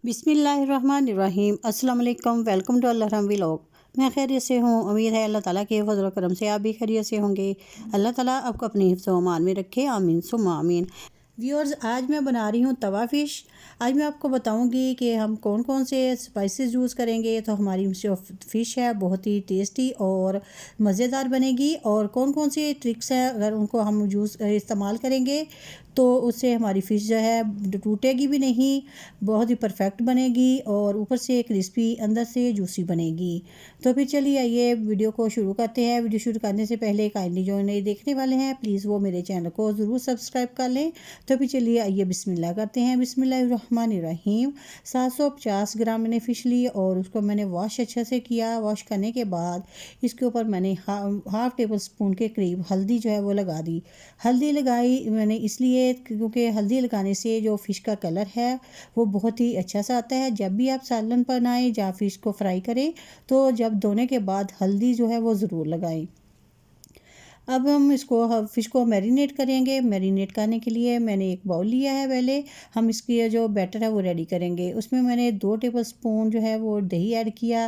बिस्मिल्लाहिर्रहमानिर्रहीम। अस्सलाम वालेकुम। Welcome to Allah vlog. मैं खैरियत से हूँ। उम्मीद है अल्लाह ताला के फजल करम से आप भी खैरियत से होंगे। अल्लाह ताला आपको अपनी हिफ्ज़ व अमान में रखे, आमीन सुम्मा आमीन। व्यूअर्स, आज मैं बना रही हूँ तवा फ़िश। आज मैं आपको बताऊँगी कि हम कौन कौन से स्पाइसेस यूज़ करेंगे तो हमारी जो फ़िश है बहुत ही टेस्टी और मज़ेदार बनेगी, और कौन कौन सी ट्रिक्स हैं अगर उनको हम इस्तेमाल करेंगे तो उससे हमारी फ़िश जो है टूटेगी भी नहीं, बहुत ही परफेक्ट बनेगी और ऊपर से क्रिस्पी अंदर से जूसी बनेगी। तो फिर चलिए आइए वीडियो को शुरू करते हैं। वीडियो शुरू करने से पहले काइंडली जो नए देखने वाले हैं प्लीज़ वो मेरे चैनल को ज़रूर सब्सक्राइब कर लें। तो फिर चलिए आइए बिस्मिल्लाह करते हैं। बिस्मिल्लाहिर्रहमानिर्रहीम। 750 ग्राम मैंने फ़िश ली और उसको मैंने वॉश अच्छे से किया। वॉश करने के बाद इसके ऊपर मैंने हाफ़ टेबल स्पून के करीब हल्दी जो है वो लगा दी। हल्दी लगाई मैंने इसलिए क्योंकि हल्दी लगाने से जो फ़िश का कलर है वो बहुत ही अच्छा सा आता है। जब भी आप सालन बनाएं या फ़िश को फ्राई करें तो जब धोने के बाद हल्दी जो है वो ज़रूर लगाएं। अब हम फ़िश को मैरिनेट करेंगे। मैरिनेट करने के लिए मैंने एक बाउल लिया है। पहले हम इसकी जो बैटर है वो रेडी करेंगे। उसमें मैंने 2 टेबल स्पून जो है वो दही ऐड किया,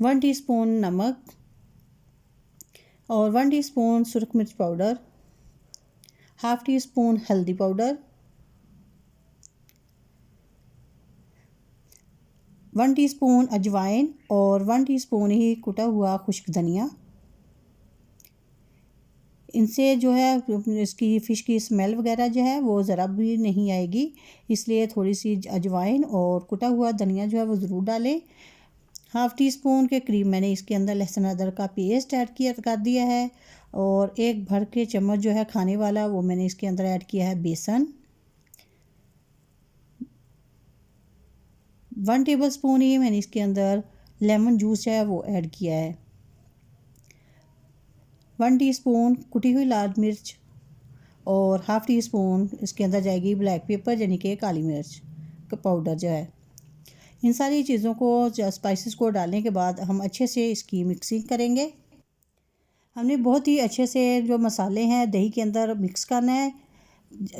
1 टीस्पून नमक और 1 टीस्पून सुरख मिर्च पाउडर, हाफ़ टी स्पून हल्दी पाउडर, 1 टीस्पून अजवाइन और 1 टीस्पून ही कुटा हुआ खुश्क धनिया। इनसे जो है इसकी फ़िश की स्मेल वगैरह जो है वो ज़रा भी नहीं आएगी, इसलिए थोड़ी सी अजवाइन और कुटा हुआ धनिया जो है वो ज़रूर डालें। हाफ़ टी स्पून के करीब मैंने इसके अंदर लहसुन अदरक का पेस्ट कर दिया है, और एक भर के चम्मच जो है खाने वाला वो मैंने इसके अंदर ऐड किया है बेसन। 1 टेबल स्पून ही मैंने इसके अंदर लेमन जूस है वो ऐड किया है। 1 टीस्पून कुटी हुई लाल मिर्च और हाफ़ टी स्पून इसके अंदर जाएगी ब्लैक पेपर यानी कि काली मिर्च का पाउडर जो है। इन सारी चीज़ों को स्पाइसेस को डालने के बाद हम अच्छे से इसकी मिक्सिंग करेंगे। हमने बहुत ही अच्छे से जो मसाले हैं दही के अंदर मिक्स करना है।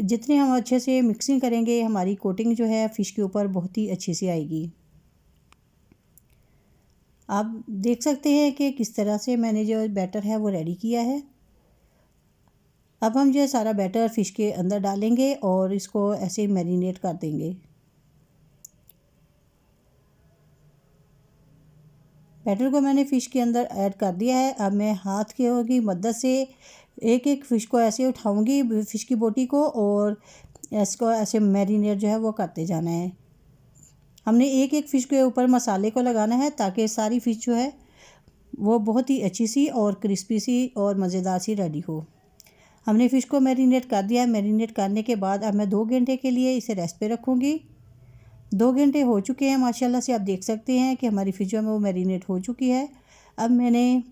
जितने हम अच्छे से मिक्सिंग करेंगे हमारी कोटिंग जो है फ़िश के ऊपर बहुत ही अच्छी सी आएगी। आप देख सकते हैं कि किस तरह से मैंने जो बैटर है वो रेडी किया है। अब हम जो सारा बैटर फ़िश के अंदर डालेंगे और इसको ऐसे मैरिनेट कर देंगे। बैटर को मैंने फ़िश के अंदर ऐड कर दिया है। अब मैं हाथ की मदद से एक एक फ़िश को ऐसे उठाऊंगी, फ़िश की बोटी को, और इसको ऐसे मैरिनेट जो है वो करते जाना है। हमने एक एक फ़िश के ऊपर मसाले को लगाना है ताकि सारी फ़िश जो है वो बहुत ही अच्छी सी और क्रिस्पी सी और मज़ेदार सी रेडी हो। हमने फ़िश को मैरिनेट कर दिया है। मैरिनेट करने के बाद अब मैं 2 घंटे के लिए इसे रेस्ट पे रखूँगी। 2 घंटे हो चुके हैं माशाल्लाह से। आप देख सकते हैं कि हमारी फ़िश जो है वो मैरिनेट हो चुकी है। अब मैंने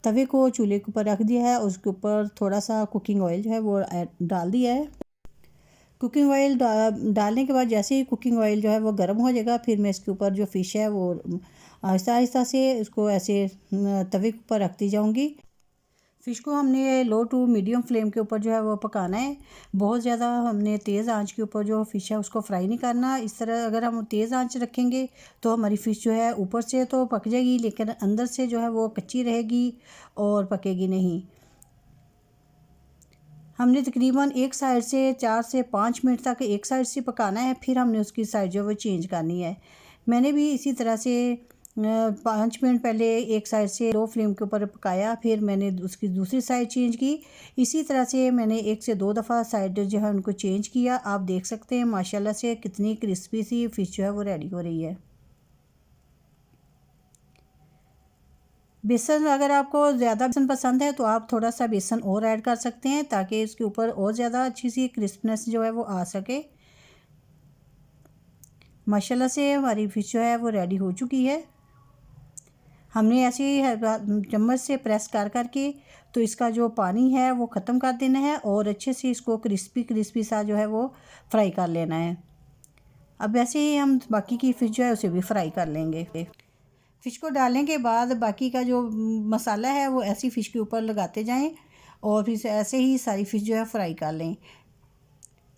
तवे को चूल्हे के ऊपर रख दिया है और उसके ऊपर थोड़ा सा कुकिंग ऑयल जो है वो डाल दिया है। कुकिंग ऑयल डालने के बाद जैसे ही कुकिंग ऑयल जो है वो गर्म हो जाएगा फिर मैं इसके ऊपर जो फ़िश है वो आहिस्ता आहिस्ता से उसको ऐसे तवे के ऊपर रखती जाऊंगी। फ़िश को हमने लो टू मीडियम फ्लेम के ऊपर जो है वो पकाना है। बहुत ज़्यादा हमने तेज़ आंच के ऊपर जो फ़िश है उसको फ्राई नहीं करना। इस तरह अगर हम तेज़ आंच रखेंगे तो हमारी फ़िश जो है ऊपर से तो पक जाएगी लेकिन अंदर से जो है वो कच्ची रहेगी और पकेगी नहीं। हमने तकरीबन एक साइड से 4 से 5 मिनट तक एक साइड से पकाना है, फिर हमने उसकी साइड जो है वो चेंज करनी है। मैंने भी इसी तरह से 5 मिनट पहले एक साइड से लो फ्लेम के ऊपर पकाया, फिर मैंने उसकी दूसरी साइड चेंज की। इसी तरह से मैंने 1 से 2 दफ़ा साइड जो है उनको चेंज किया। आप देख सकते हैं माशाल्लाह से कितनी क्रिस्पी सी फ़िश जो है वो रेडी हो रही है। बेसन अगर आपको ज़्यादा बेसन पसंद है तो आप थोड़ा सा बेसन और ऐड कर सकते हैं ताकि इसके ऊपर और ज़्यादा अच्छी सी क्रिस्पनेस जो है वो आ सके। माशाल्लाह से हमारी फ़िश जो है वो रेडी हो चुकी है। हमने ऐसे ही चम्मच से प्रेस कर करके तो इसका जो पानी है वो ख़त्म कर देना है और अच्छे से इसको क्रिस्पी क्रिस्पी सा जो है वो फ्राई कर लेना है। अब ऐसे ही हम बाकी की फ़िश जो है उसे भी फ्राई कर लेंगे। फ़िश को डालने के बाद बाकी का जो मसाला है वो ऐसी फ़िश के ऊपर लगाते जाएं और फिर ऐसे ही सारी फ़िश जो है फ्राई कर लें।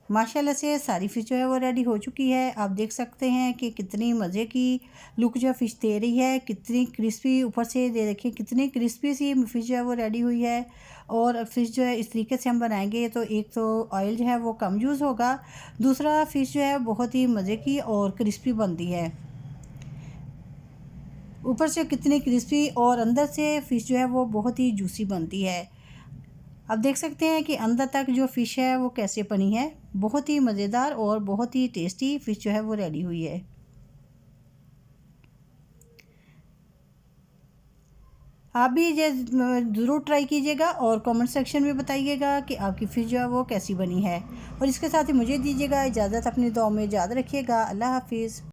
माशाल्लाह से सारी फ़िश जो है वो रेडी हो चुकी है। आप देख सकते हैं कि कितनी मज़े की लुक जो फ़िश दे रही है, कितनी क्रिस्पी ऊपर से दे देखिए कितनी क्रिस्पी सी फ़िश जो है वो रेडी हुई है। और फ़िश जो है इस तरीके से हम बनाएंगे तो एक तो ऑयल जो है वो कम यूज़ होगा, दूसरा फ़िश जो है बहुत ही मज़े की और क्रिस्पी बनती है। ऊपर से कितनी क्रिस्पी और अंदर से फ़िश जो है वो बहुत ही जूसी बनती है। आप देख सकते हैं कि अंदर तक जो फ़िश है वो कैसे बनी है। बहुत ही मज़ेदार और बहुत ही टेस्टी फ़िश जो है वो रेडी हुई है। आप भी ये ज़रूर ट्राई कीजिएगा और कमेंट सेक्शन में बताइएगा कि आपकी फ़िश जो है वो कैसी बनी है। और इसके साथ ही मुझे दीजिएगा इजाज़त, अपनी दुआ में याद रखिएगा। अल्लाह हाफ़िज़।